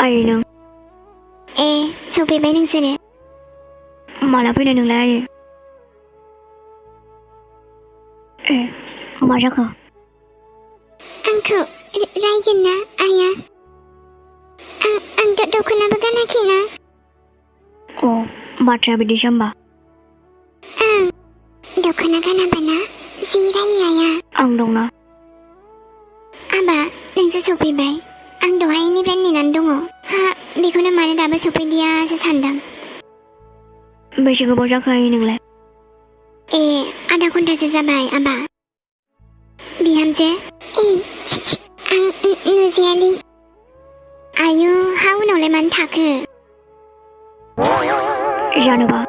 Ai nương? सफैबाय नोंसोरो? माला फैनाय नोंलाय? मा जाखो? आंखौ रायगोन ना आइया? आं दख'नाबो गानाखैना। बाथ्राया बिदिसो होमबा? दख'ना गानाबाना जि रायो आइया। आं दंना। आबा नोंसोर सफैबाय। आं दहायनिफ्राय नेनानै दङ। बेखौनो मानो दाबो सफैदियासो सानदों। बेसे गोबाव जाखो नोंलाय? आधा घन्टासो जाबाय आबा। बिहामजो आं नुजायालै। आयु हा उनावलाय मानो थाखो? जानोबा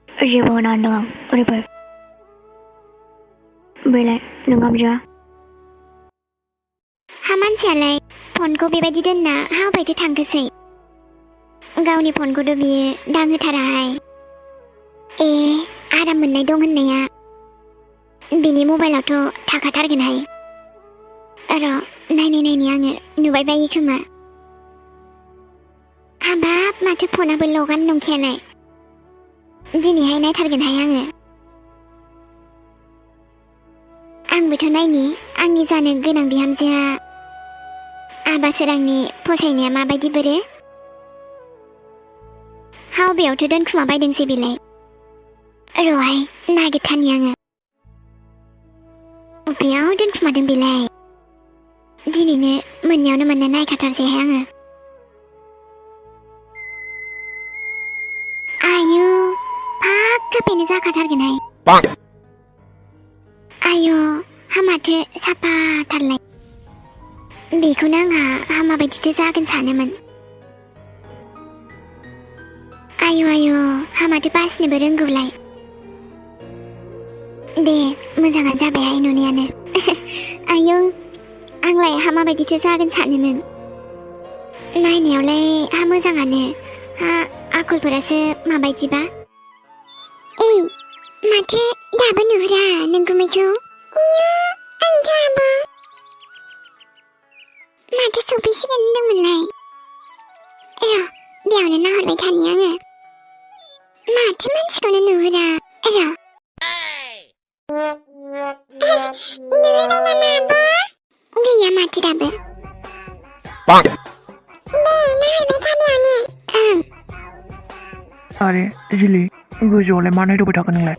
जेबो होना होनदों आं। ओरैफोर बेलाय नों गामजा। हा मानसियालाय फनखौ बेबायदि दोनना हा अबायथो थांखोसै? गावनि फनखौथ' बियो दांहोथाराहाय। आराम मोननाय दं होननाया बिनि मबाइलावथ' थाखाथारगोनहाय। र' नायनाय आङो नुबाय बायो खोमा। हाबाब माथो फनाबो लगान नंखायालाय। दिनैहाय नायथारगोनहाय आङो। आंबोथ' नायनि आंनि जानो गोनां बिहामजोआ आबा सोरांनि फसायनाया माबायदि बोरो। हा अबेयावथो दोनखुमा बायदोंसै बेलाय। र'हाय नागिरथारनि आङो। अबेयाव दोनखुमादों बेलाय? दिनैनो मोननायावनो मोनना नायखाथारसैहाय आङो। आयु फाक्काफैनो जाखाथारगोनहाय। आयु हा माथो साफाथारलाय। बेखौनो आंहा हामा बायदिथो जागोन सानोमोन। आयु हा माथो बासिनोबो रोंगौलाय। दे मोजाङानो जाबायहाय नुनायानो। आयौ आंलाय हा माबायदिथो जागोन सानोमोन। नायनायावलाय हा मोजाङानो। हा आखलफोरासो माबायदिबा। माथो दाबो नुहुरा नों गुमैखौ? आंथ' आब' माथो सफैसिगोन होनदोंमोनलाय? र' बेयावनो नाहरबाय थानि आङो। माथो मानसिखौनो नुहुरा। र' नुहैबाय नामा आब'? गैया माथो दाबो। दे नाहरबाय था बेयावनो। आरे जिलि गोजौआवलाय मा नायदावबाय थाखो नोंलाय?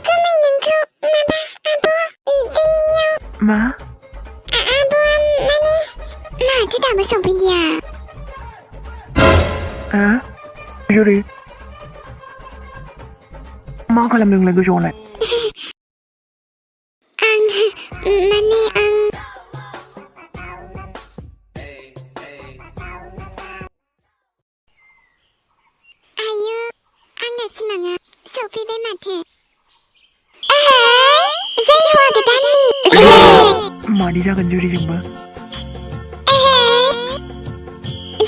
गुमै नोंखौ माबा आब' बैयाव। मा? आब' माने माथो दाबो सफैदिया? जुरि मा खालामदों नोंलाय गोजौआवलाय? माने आयु आंना सिमाङा सफैबाय माथो। जै हौवा गोदाननि। मानि जागोन जुरिजोंबो?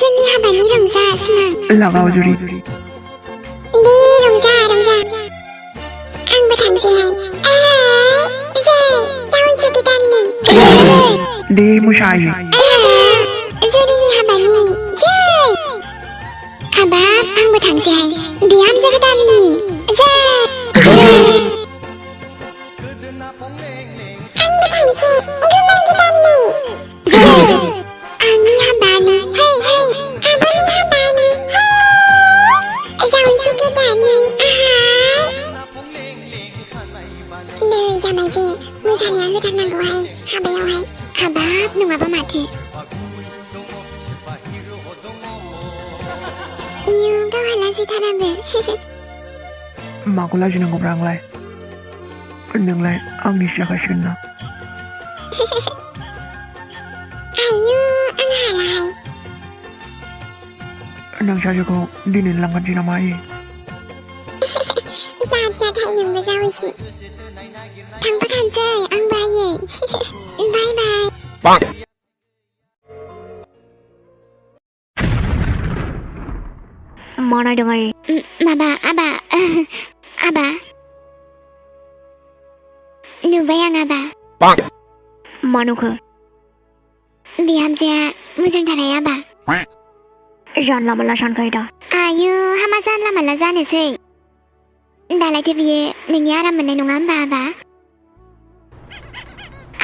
जोंनि हाबानि रंजा सिमां। लागाव जुरि। दे रंजा आंबो थांसैहाय। जै जावैसो गोदाननि। दे मोसायो। जुरिनि हाबानि जै। हाबाब आंबो थांसैहाय बिहामजो गोदाननि जै। आंबो थांसै गुमै गोदाननि जै। आंनि हाबानि है आब'नि हाबानि है जावैसो गोदाननि आहाय। नै जामायजो मोसानाया होथारनांगौहाय हाबायावहाय। हाबाब नङाबा माथो। इयु गावहा लाजिथाराबो। माखौ लाजिनांगौब्रा आंलाय? नोंलाय आंनिसो जाखासिगोन ना। आयु आंहालाय? नों सासेखौ दिनैनो लांगोनसै नामा आयै? जाथाय नोंबो जावैसो। थांफाखानोसै आंबो आयै। बाय बाय। मा नायदों आयै? माबा आबा नुबाय आं आबा। मा नुखो? बिहामजोआ मोजांथार आबा जानला मानला सानखायो दा आयु हामा जानला मानला जानोसै दालायथो बियो नोंनि आराम मोननाय नङा होमबा आबा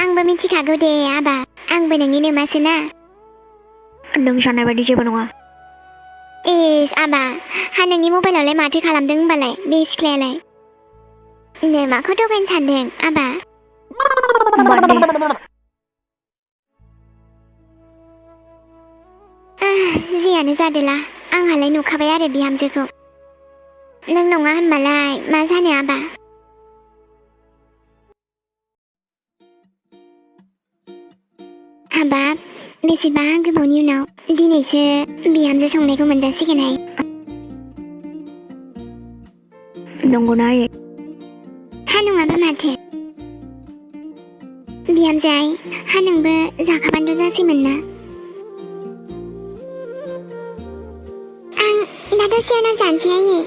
आंबो मिथिखागौ दे आबा आंबो नोंनि नोमासोना नों साननाय बायदि जेबो नङा एस आबा हा नोंनि मबाइलावलाय माथो खालामदों होमबालाय बे सिख्लायालाय नोमाखौ थगायनो सानदों आबा जियानो जादोला आंहालाय नुखाबाय आरो बिहामजोखौ नों नङा होनबालाय मा जानो आबा हाबाब बेसेबा गोबावनि उनाव दिनैसो बिहामजो संनायखौ मोनजासिगोनहाय नंगौना आयै हा नङाबा माथो बिहामजोआय हा नोंबो जाखाबानोथ' जासैमोन ना आं दा दसे उनाव जानोसै आयै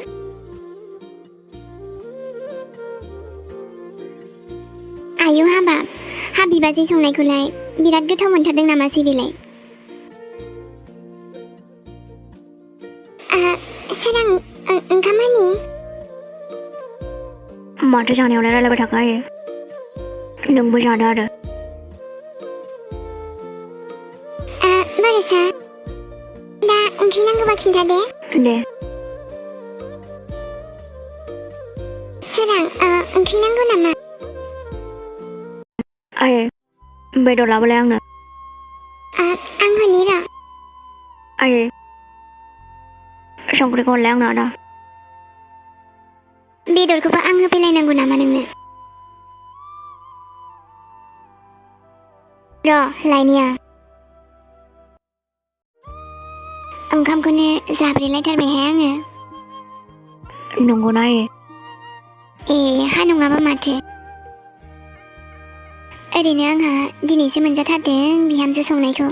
आयु हाबाब हा बिबाजै संनायखौलाय बिराद गोथाव मोनथारदों नामासै बेलाय सोरां ओंखाम होनि माथो जानायावलाय रायलायबाय थाखो आयै नोंबो जादो आरो बरसा दा ओंख्रि नांगौबा खिन्था दे सोरां ओंख्रि नांगौ नामा आयै बेदर लाबोलाय आंनो आं हरनि र' आयै संख्रिखौ हरलाय आंनो आदा बेदरखौबो आं होफैलायनांगौ नामा नोंनो र' लायनि आं ओंखामखौनो जाब्रेलायथारबायहाय आङो नंगौना आयै ए हा नङाबा माथो ओरैनो आंहा दिनैसो मोनजाथारदों बिहामजो संनायखौ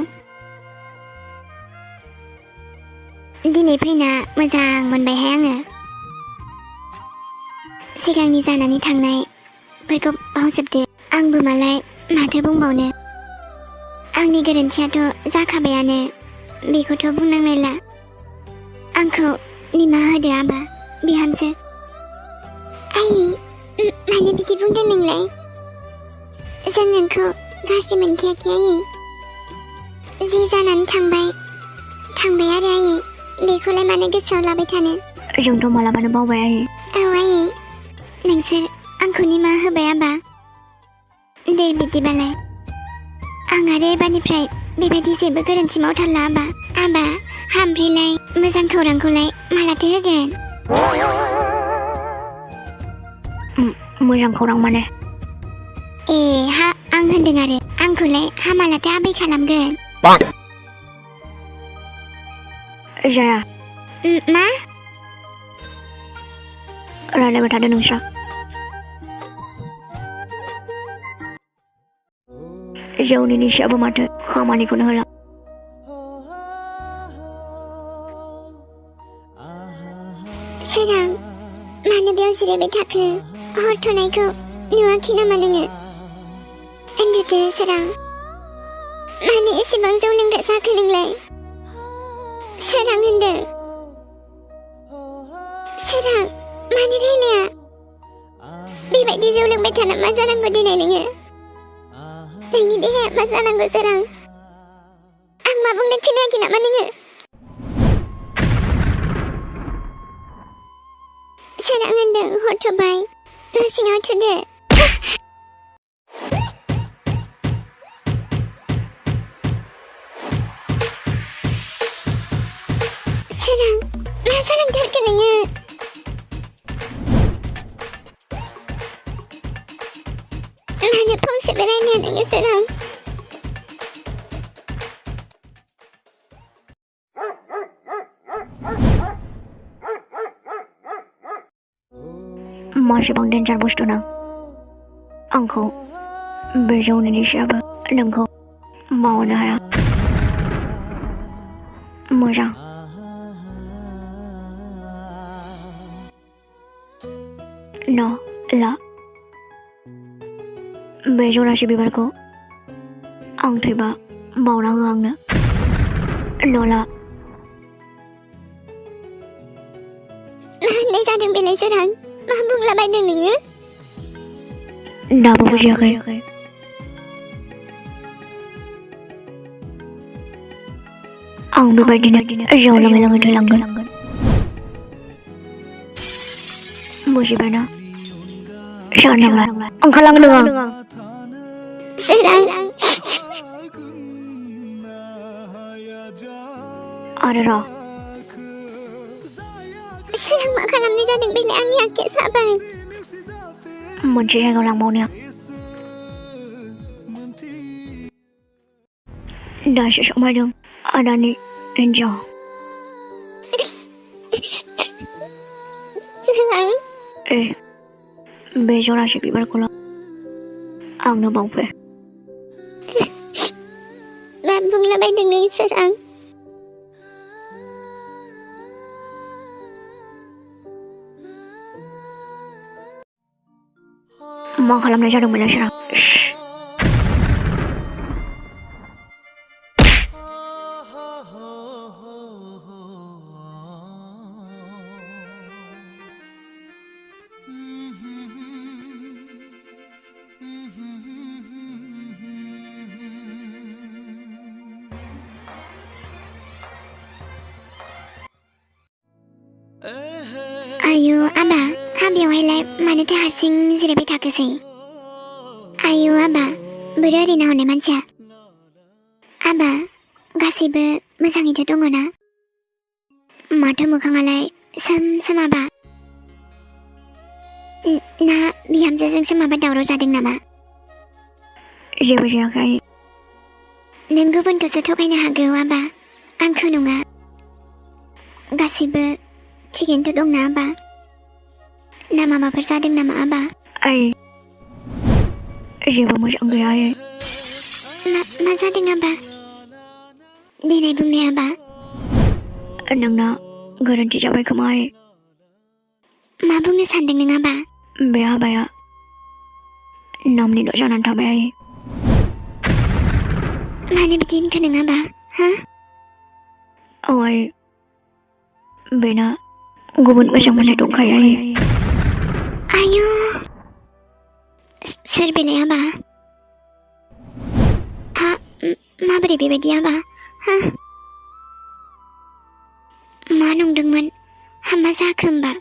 दिनै फैना मोजां मोनबायहाय आङो सिगांनि जानानै थांनायफोरखौ बावजोबदो आंबो मालाय माथो बुंबावनो आंनि गोरोन्थियाथ' जाखाबायानो बेखौथ' बुंनांलायला आंखौ निमाहा होदो आबा बिहामजो आयै मानो बिदि बुंदों नोंलाय जों नोंखौ गाज्रि मोनखायाखै आयै जि जानानै थांबाय आरो आयै बेखौलाय मानो गोसोआव लाबाय थानो जोंथ' मालाबानो बावबाय आयै औ आयै नोंसोर आंखौ निमाहा होबाय आबा दे बिदिबालाय आं आरो एबारनिफ्राय बेबायदि जेबो गोरोन्थि मावथारला आबा ओमफ्रायलाय मोजां खौरांखौलाय मालाथो होगोन मोजां खौरां माने ए हा आं होनदों आरो आंखौलाय हा मालाथो आबै खालामगोन जाया मा रायलायबाय थादो नोंस्रा जौनि निसायाबो माथो खामानिखौनो होला सोरां मानो बेयाव जिरायबाय थाखो हर थ'नायखौ नुवाखै नामा नोङो उन्दुदो सोरां मानो एसेबां जौ लोंग्रा जाखो नोंलाय सोरां होनदों सोरां मानो रायलाया बेबायदि जौ लोंबाय थाना मा जानांगौ दिनै नोङो नोंनि देहाया मा जानांगौ सोरां आं मा बुंदों खोनायाखै नामा नोङो सोरां होनदों हरथ'बाय न' सिङाव थुदो सोरां मा जानांथारखो नोङो मानो फंसेबो रायलाया नोङो सोरां मासेबां डेन्जार बुस्थु नों आंखौ बे जौनि निसायाबो नोंखौ मावनो हाया मोजां न ला बे जरासे बिबारखौ आं थैबा Mau hơn nữa. Lola. Nay ra đừng bị lấy serang. Buông là bay đường nữa. Đã bố giờ kìa. Ông bị bay đi nè. Rồi là người thời lặng gần. Mua gì bay nó? Sao nặng lại? Ông khá lăng được không? Serang. Đây rồi. Serang mở khả năng nay ra đừng bị lấy ăn nhạc kệ xã bài. Mình chỉ hay còn làm màu nè. Đã sẽ sống mai đường. Ở đây đi. Angel. Serang. Ê. Bây giờ là sẽ bị bắt cô lắm. Ông nó bóng về. Ba buông là bay đường nữa Serang. Mong khả làm này ra đường mình là sao? Ayo, Abba. Habiawailah mana terharsing zirabi takasi. Ayo, Abba. Berarina hone manca. Abba, गासैबो मोजाङैनो दङ ना? माथो मोखाङालाय सोम आबा? ना बिहामजोजोंसो माबा दावराव जादों नामा? जेबो जायाखै। नों गुबुनखौसो थगायनो हागौ आबा, आंखौ नङा। गासैबो थिगैनो दं ना आबा? ना माबाफोर जादों नामा आबा? जेबो मोजां गैया। मा जादों आबा? देनाय बुंनाय आबा। नोंना गोरोन्थि जाबाय खोमा। मा बुंनो सानदों नों आबा? बे हाबाया नामनिल' जानानै थाबाय। मानो बिदि होनखो नों आबा? हा? बेना गुबुन मोजां मोननाय दंखायो। आयु, सोर बेलाय आबा? माबोरै बेबायदि आबा? हा? मा नंदोंमोन? मा जाखो होमबा?